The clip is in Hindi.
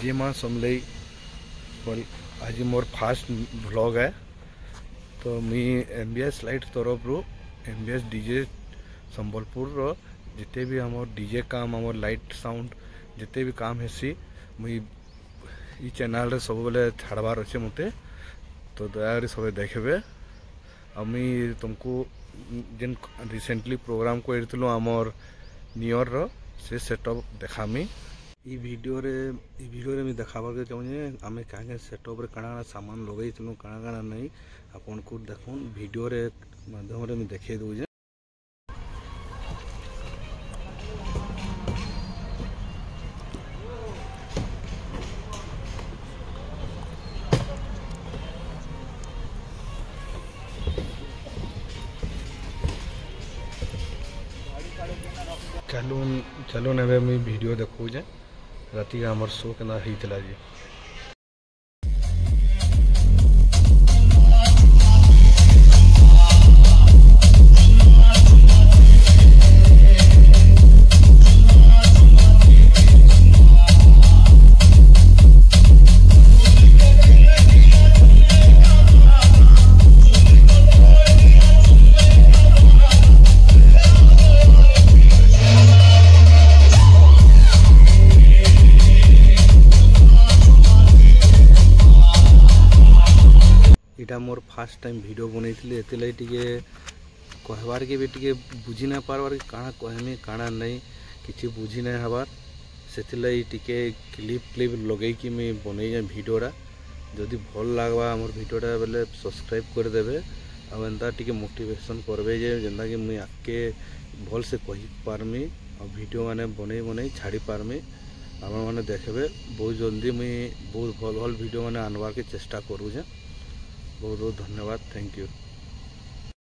जय मां समलई। आज मोर फास्ट व्लॉग है। तो मुई एमबीएस लाइट तरफ रू एमबीएस डीजे संबलपुर रो जिते भी हमर डीजे काम हमर लाइट साउंड जिते भी काम हेसी मुई ई चैनल रे सब बेले छाड़बार अच्छे मते। तो दयारी सब देखबे। आमी तुमको जिन रिसेंटली प्रोग्राम को आमर नियर रो से सेटअप देखामी। ई वीडियो रे मैं देखाबार के चाहूँ आम क्या सेटअप रे काଣା सामान लगेलु काଣା नहीं आपन को देखुन वीडियो रे माध्यम रे मैं देखे दूजे। चलो ने मुझे वीडियो देखो जे राति आमर शो के होता जी। इटा मोर फास्ट टाइम वीडियो बनई थी एते लई टिके कहबार के भी टिके बुझी ना पारबार कि काଣା कहमी काଣା नहीं किछि बुझी ना हबार सेति लई टिके क्लिप लगई कि मैं बनई वीडियोटा जदि भल लागबा हमर वीडियोटा बेले सब्सक्राइब कर देबे आ एंता टिके मोटिवेशन करबे जे जेंदा कि मैं आके भल से कहि पारमी आ वीडियो माने बनई छाड़ी पारमी आप माने देखबे। बहुत जल्दी मैं बहुत भल वीडियो माने आनबार के चेष्टा करू जे। बहुत बहुत धन्यवाद। Thank you.